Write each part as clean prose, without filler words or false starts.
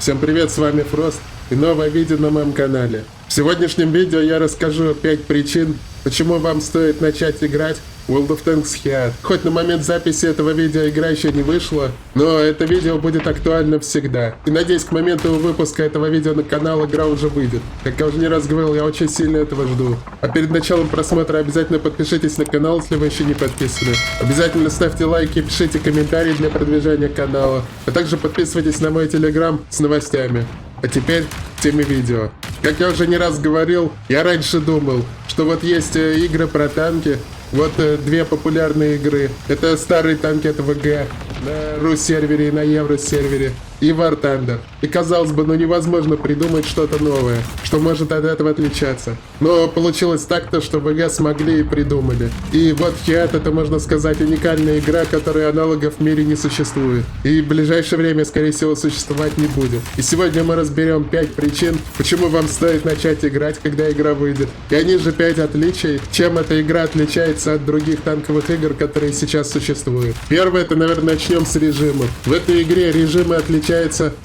Всем привет, с вами Фрост и новое видео на моем канале. В сегодняшнем видео я расскажу 5 причин, почему вам стоит начать играть в World of Tanks Heat. Хоть на момент записи этого видео игра еще не вышла, но это видео будет актуально всегда. И надеюсь, к моменту выпуска этого видео на канал игра уже выйдет. Как я уже не раз говорил, я очень сильно этого жду. А перед началом просмотра обязательно подпишитесь на канал, если вы еще не подписаны. Обязательно ставьте лайки, пишите комментарии для продвижения канала. А также подписывайтесь на мой телеграм с новостями. А теперь к теме видео. Как я уже не раз говорил, я раньше думал, что вот есть игры про танки. Вот две популярные игры. Это старые танки от ВГ на рус-сервере и на евро-сервере. И War Thunder. И казалось бы, невозможно придумать что-то новое, что может от этого отличаться. Но получилось так-то, что ВГ смогли и придумали. И вот Heat — это, можно сказать, уникальная игра, которой аналогов в мире не существует. И в ближайшее время, скорее всего, существовать не будет. И сегодня мы разберем 5 причин, почему вам стоит начать играть, когда игра выйдет. И они же 5 отличий, чем эта игра отличается от других танковых игр, которые сейчас существуют. Первое, это, наверное, начнем с режимов. В этой игре режимы отличаются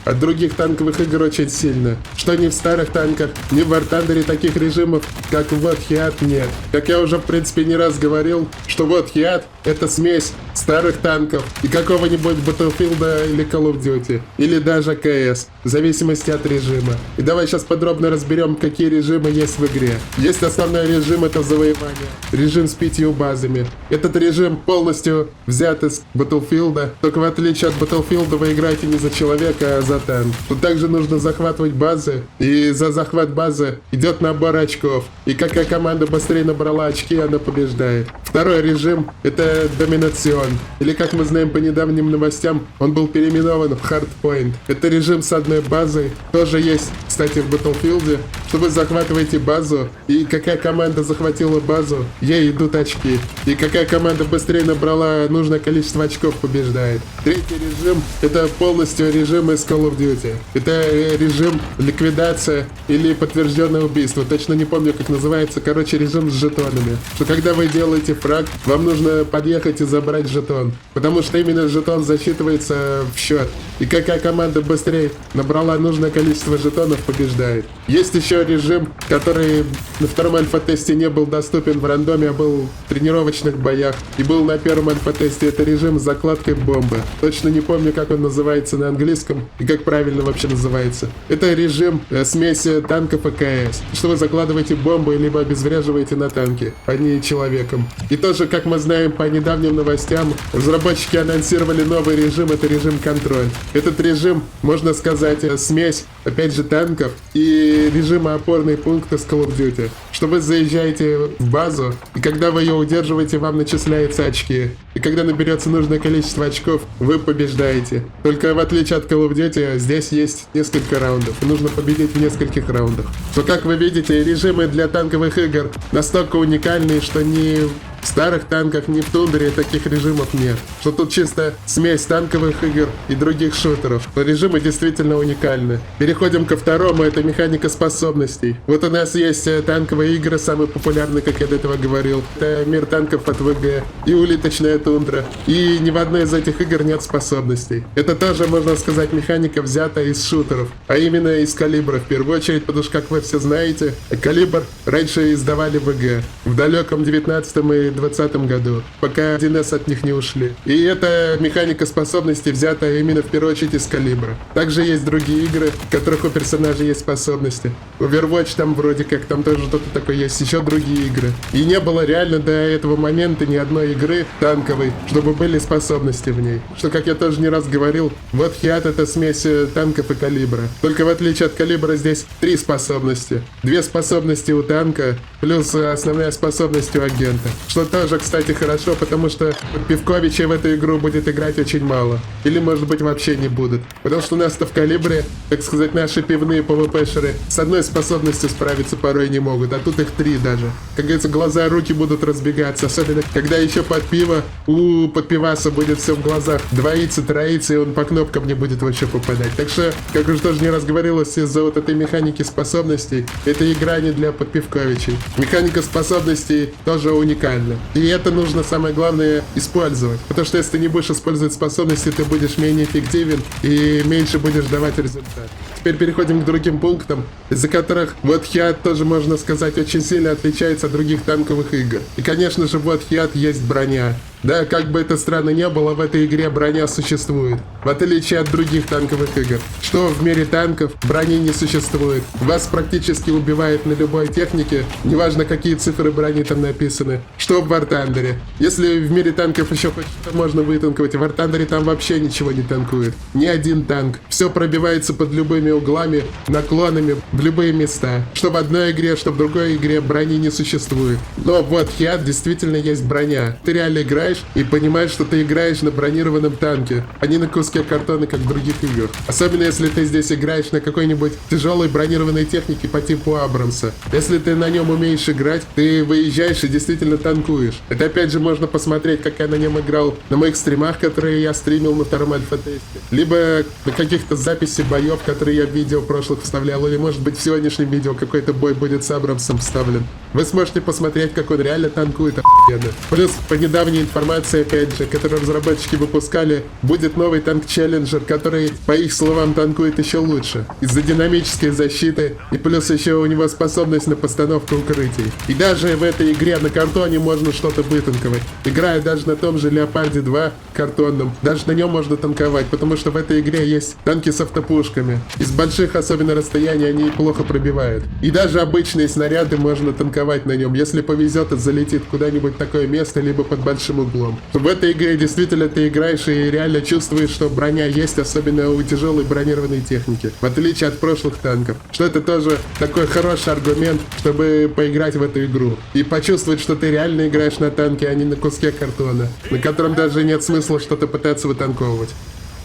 от других танковых игр очень сильно. Что ни в старых танках, ни в War Thunder таких режимов, как в Heat, нет. Как я уже, в принципе, не раз говорил, что вот Heat — это смесь старых танков и какого-нибудь Battlefield или Call of Duty, или даже CS, в зависимости от режима. И давай сейчас подробно разберем, какие режимы есть в игре. Есть основной режим — это завоевание. Режим с 5 базами. Этот режим полностью взят из Battlefield, только в отличие от Battlefield вы играете не за человека, а за танк. Тут также нужно захватывать базы, и за захват базы идет набор очков. И какая команда быстрее набрала очки, она побеждает. Второй режим — это доминацион. Или, как мы знаем по недавним новостям, он был переименован в Hardpoint. Это режим с одной базой. Тоже есть, кстати, в Battlefield, что вы захватываете базу, и какая команда захватила базу, ей идут очки. И какая команда быстрее набрала нужное количество очков, побеждает. Третий режим — это полностью режим из Call of Duty. Это режим ликвидация или подтвержденное убийство. Точно не помню, как называется. Короче, режим с жетонами. Что когда вы делаете фраг, вам нужно подъехать и забрать жетон. Потому что именно жетон засчитывается в счет. И какая команда быстрее набрала нужное количество жетонов, побеждает. Есть еще режим, который на втором альфа-тесте не был доступен в рандоме, а был в тренировочных боях. И был на первом альфа-тесте. Это режим с закладкой бомбы. Точно не помню, как он называется на английском и как правильно вообще называется. Это режим смеси танков и КС. Что вы закладываете бомбу либо обезвреживаете на танке, а не человеком. И тоже, как мы знаем по недавним новостям, разработчики анонсировали новый режим, это режим контроль. Этот режим, можно сказать, смесь, опять же, танков и режима опорные пункты с Call of Duty. Что вы заезжаете в базу, и когда вы ее удерживаете, вам начисляются очки. И когда наберется нужное количество очков, вы побеждаете. Только в отличие от Call of Duty, здесь есть несколько раундов, и нужно победить в нескольких раундах. Но, как вы видите, режимы для танковых игр настолько уникальные, что ни в старых танках, ни в Тундре таких режимов нет. Что тут чисто смесь танковых игр и других шутеров. Но режимы действительно уникальны. Переходим ко второму, это механика способностей. Вот у нас есть танковые игры, самые популярные, как я до этого говорил. Это мир танков от ВГ и улиточная тундра. И ни в одной из этих игр нет способностей. Это тоже, можно сказать, механика взята из шутеров. А именно из Калибра в первую очередь, потому что, как вы все знаете, Калибр раньше издавали ВГ. В далеком 19-м и 2020 году, пока 1С от них не ушли. И эта механика способностей взята именно в первую очередь из Калибра. Также есть другие игры, в которых у персонажей есть способности. Overwatch там вроде как, там тоже что-то такое есть, еще другие игры. И не было реально до этого момента ни одной игры танковой, чтобы были способности в ней. Что, как я тоже не раз говорил, вот Heat — это смесь танков и Калибра. Только в отличие от Калибра здесь 3 способности. 2 способности у танка, плюс основная способность у агента. Что тоже, кстати, хорошо, потому что Пивковичей в эту игру будет играть очень мало. Или, может быть, вообще не будут. Потому что у нас-то в Калибре, так сказать, наши пивные ПВПшеры с одной способностью справиться порой не могут, а тут их 3 даже. Как говорится, глаза, руки будут разбегаться. Особенно, когда еще под пиво у подпиваса будет все в глазах двоиться, троиться, и он по кнопкам не будет вообще попадать. Так что, как уже тоже не раз говорилось, из-за вот этой механики способностей, эта игра не для подпивковичей. Механика способностей тоже уникальна. И это нужно, самое главное, использовать. Потому что если ты не будешь использовать способности, ты будешь менее эффективен и меньше будешь давать результат. Теперь переходим к другим пунктам, из-за которых вот Хиат тоже, можно сказать, очень сильно отличается от других танковых игр. И, конечно же, вот Хиат есть броня. Да, как бы это странно не было, в этой игре броня существует. В отличие от других танковых игр. Что в мире танков брони не существует. Вас практически убивает на любой технике, неважно какие цифры брони там написаны. Что в War Thunder. Если в мире танков еще хоть что-то можно вытанковать, в War Thunder там вообще ничего не танкует. Ни один танк. Все пробивается под любыми углами, наклонами, в любые места. Что в одной игре, что в другой игре брони не существует. Но вот Хиат действительно есть броня. Ты реально играешь и понимаешь, что ты играешь на бронированном танке, а не на куске картона, как в других играх. Особенно если ты здесь играешь на какой-нибудь тяжелой бронированной технике по типу Абрамса. Если ты на нем умеешь играть, ты выезжаешь и действительно танкуешь. Это опять же можно посмотреть, как я на нем играл на моих стримах, которые я стримил на втором альфа-тесте. Либо на каких-то записях боев, которые я в видео прошлых вставлял, или может быть в сегодняшнем видео какой-то бой будет с Абрамсом вставлен. Вы сможете посмотреть, как он реально танкует охуенно. Плюс по недавней информации, опять же, которую разработчики выпускали, будет новый танк Челленджер, который, по их словам, танкует еще лучше. Из-за динамической защиты, и плюс еще у него способность на постановку укрытий. И даже в этой игре на картоне можно что-то вытанковать. Играя даже на том же Леопарде 2 картонном, даже на нем можно танковать, потому что в этой игре есть танки с автопушками. Из больших, особенно расстояний, они плохо пробивают. И даже обычные снаряды можно танковать на нем, если повезет и залетит куда-нибудь в такое место, либо под большим углом. В этой игре действительно ты играешь и реально чувствуешь, что броня есть, особенно у тяжелой бронированной техники, в отличие от прошлых танков. Что это тоже такой хороший аргумент, чтобы поиграть в эту игру. И почувствовать, что ты реально играешь на танке, а не на куске картона, на котором даже нет смысла что-то пытаться вытанковывать.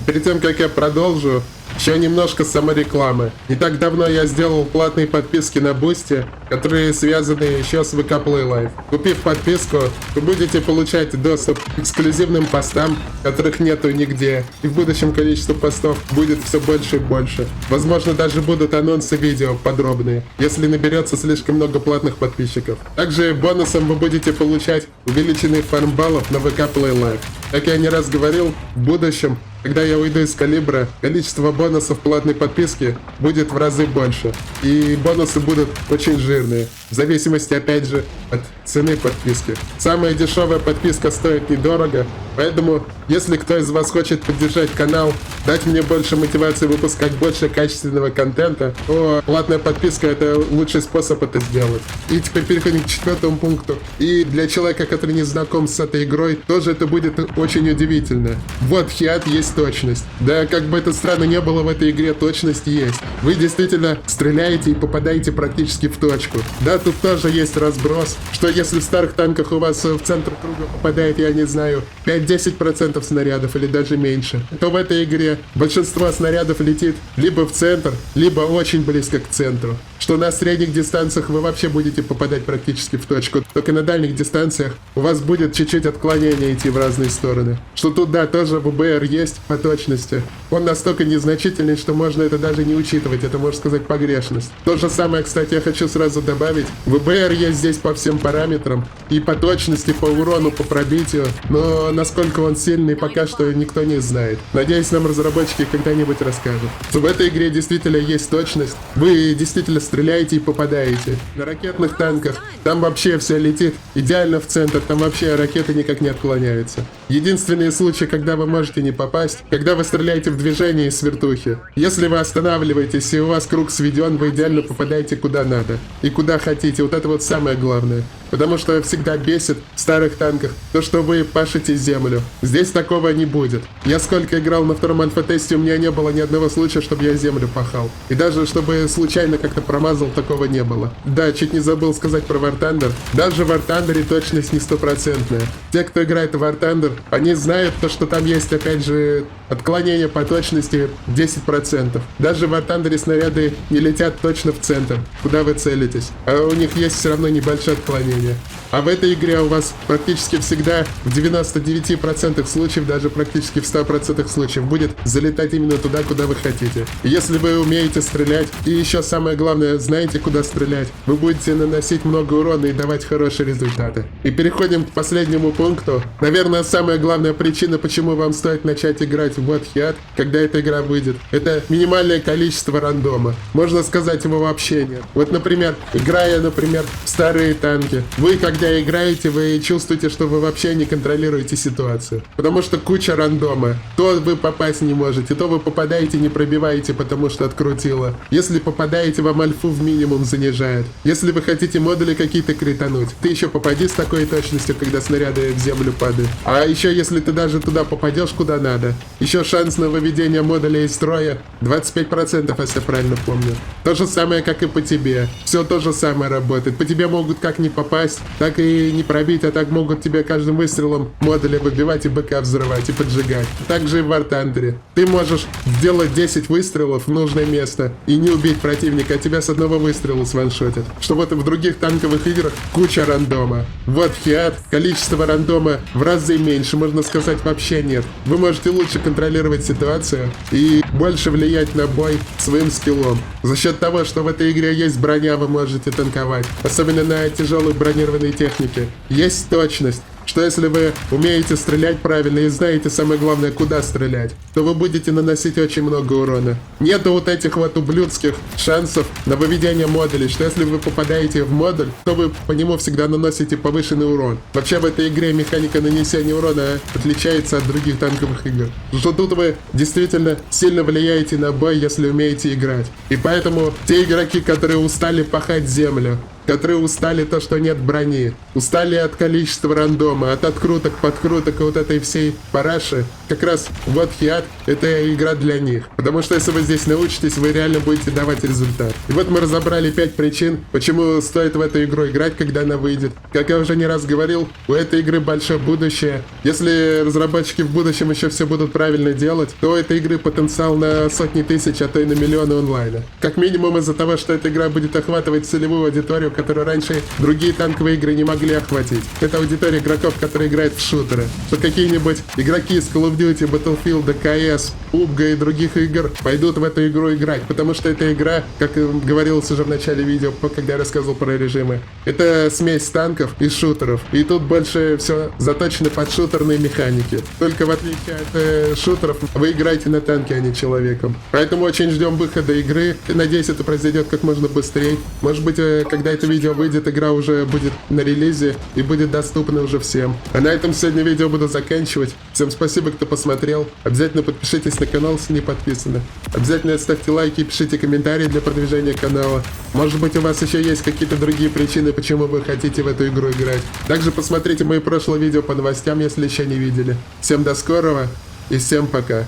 Перед тем, как я продолжу, еще немножко саморекламы. Не так давно я сделал платные подписки на Boosty, которые связаны еще с VK Play Live. Купив подписку, вы будете получать доступ к эксклюзивным постам, которых нету нигде. И в будущем количество постов будет все больше и больше. Возможно, даже будут анонсы видео подробные, если наберется слишком много платных подписчиков. Также бонусом вы будете получать увеличенный фарм баллов на VK Play Live. Как я не раз говорил, в будущем, когда я уйду из Калибра, количество бонусов платной подписки будет в разы больше. И бонусы будут очень жирные, в зависимости, опять же, от цены подписки. Самая дешевая подписка стоит недорого, поэтому, если кто из вас хочет поддержать канал, дать мне больше мотивации выпускать больше качественного контента, то платная подписка — это лучший способ это сделать. И теперь переходим к 4-му пункту. И для человека, который не знаком с этой игрой, тоже это будет очень удивительно. Вот Хиат есть точность. Да, как бы это странно не было, в этой игре точность есть. Вы действительно стреляете и попадаете практически в точку. Да, тут тоже есть разброс, что если в старых танках у вас в центр круга попадает, я не знаю, 5-10% снарядов или даже меньше, то в этой игре большинство снарядов летит либо в центр, либо очень близко к центру. Что на средних дистанциях вы вообще будете попадать практически в точку. Только на дальних дистанциях у вас будет чуть-чуть отклонение идти в разные стороны. Что тут, да, тоже ВБР есть по точности. Он настолько незначительный, что можно это даже не учитывать. Это, можно сказать, погрешность. То же самое, кстати, я хочу сразу добавить. ВБР есть здесь по всем параметрам. И по точности, по урону, по пробитию. Но насколько он сильный, пока что никто не знает. Надеюсь, нам разработчики когда-нибудь расскажут. Что в этой игре действительно есть точность. Вы действительно стреляете и попадаете. На ракетных танках там вообще все летит идеально в центр. Там вообще ракеты никак не отклоняются. Единственные случаи, когда вы можете не попасть, когда вы стреляете в движение из вертухи. Если вы останавливаетесь и у вас круг сведен, вы идеально попадаете куда надо. И куда хотите. Вот это вот самое главное. Потому что всегда бесит в старых танках то, что вы пашете землю. Здесь такого не будет. Я сколько играл на втором альфа-тесте, у меня не было ни одного случая, чтобы я землю пахал. И даже чтобы случайно как-то промазал, такого не было. Да, чуть не забыл сказать про War Thunder. Даже в War Thunder точность не стопроцентная. Те, кто играет в War Thunder, они знают то, что там есть, опять же, отклонение по точности 10%. Даже в War Thunder снаряды не летят точно в центр, куда вы целитесь. А у них есть все равно небольшое отклонение. вождения. А в этой игре у вас практически всегда в 99% случаев, даже практически в 100% случаев будет залетать именно туда, куда вы хотите. И если вы умеете стрелять, и еще самое главное, знаете, куда стрелять, вы будете наносить много урона и давать хорошие результаты. И переходим к последнему пункту. Наверное, самая главная причина, почему вам стоит начать играть в What Heat, когда эта игра выйдет, это минимальное количество рандома. Можно сказать, его вообще нет. Вот, например, играя, в старые танки, вы, когда играете, вы чувствуете, что вы вообще не контролируете ситуацию. Потому что куча рандома. То вы попасть не можете, то вы попадаете, не пробиваете, потому что открутило. Если попадаете, вам альфу в минимум занижает. Если вы хотите модули какие-то критануть, ты еще попади с такой точностью, когда снаряды в землю падают. А еще если ты даже туда попадешь, куда надо, еще шанс на выведение модулей из строя 25%, если я правильно помню. То же самое, как и по тебе. Все то же самое работает. По тебе могут как не попасть, так и не пробить, а так могут тебе каждым выстрелом модули выбивать и БК взрывать и поджигать. Также и в War Thunder. Ты можешь сделать 10 выстрелов в нужное место и не убить противника, а тебя с одного выстрела сваншотят. Что вот в других танковых играх куча рандома. Вот Heat, количество рандома в разы меньше, можно сказать, вообще нет. Вы можете лучше контролировать ситуацию и больше влиять на бой своим скиллом. За счет того, что в этой игре есть броня, вы можете танковать. Особенно на тяжелой бронированной технике. Есть точность. Что если вы умеете стрелять правильно и знаете самое главное, куда стрелять, то вы будете наносить очень много урона. Нету вот этих вот ублюдских шансов на выведение модулей, что если вы попадаете в модуль, то вы по нему всегда наносите повышенный урон. Вообще в этой игре механика нанесения урона отличается от других танковых игр. Что тут вы действительно сильно влияете на бой, если умеете играть. И поэтому те игроки, которые устали пахать землю, которые устали то, что нет брони, устали от количества рандома, от откруток, подкруток и вот этой всей параши, как раз вот Heat — это игра для них. Потому что если вы здесь научитесь, вы реально будете давать результат. И вот мы разобрали 5 причин, почему стоит в эту игру играть, когда она выйдет. Как я уже не раз говорил, у этой игры большое будущее. Если разработчики в будущем еще все будут правильно делать, то у этой игры потенциал на сотни тысяч, а то и на миллионы онлайна. Как минимум из-за того, что эта игра будет охватывать целевую аудиторию, которую раньше другие танковые игры не могли охватить. Это аудитория игроков, которые играют в шутеры. Что какие-нибудь игроки из Call of Duty, Battlefield, CS, PUBG и других игр пойдут в эту игру играть, потому что эта игра, как говорилось уже в начале видео, когда я рассказывал про режимы, это смесь танков и шутеров. И тут больше все заточено под шутерные механики. Только в отличие от шутеров, вы играете на танке, а не человеком. Поэтому очень ждем выхода игры. Надеюсь, это произойдет как можно быстрее. Может быть, когда это видео выйдет, игра уже будет на релизе и будет доступна уже всем. А на этом сегодня видео буду заканчивать. Всем спасибо, кто посмотрел. Обязательно подпишитесь на канал, если не подписаны. Обязательно ставьте лайки и пишите комментарии для продвижения канала. Может быть, у вас еще есть какие-то другие причины, почему вы хотите в эту игру играть. Также посмотрите мои прошлые видео по новостям, если еще не видели. Всем до скорого и всем пока.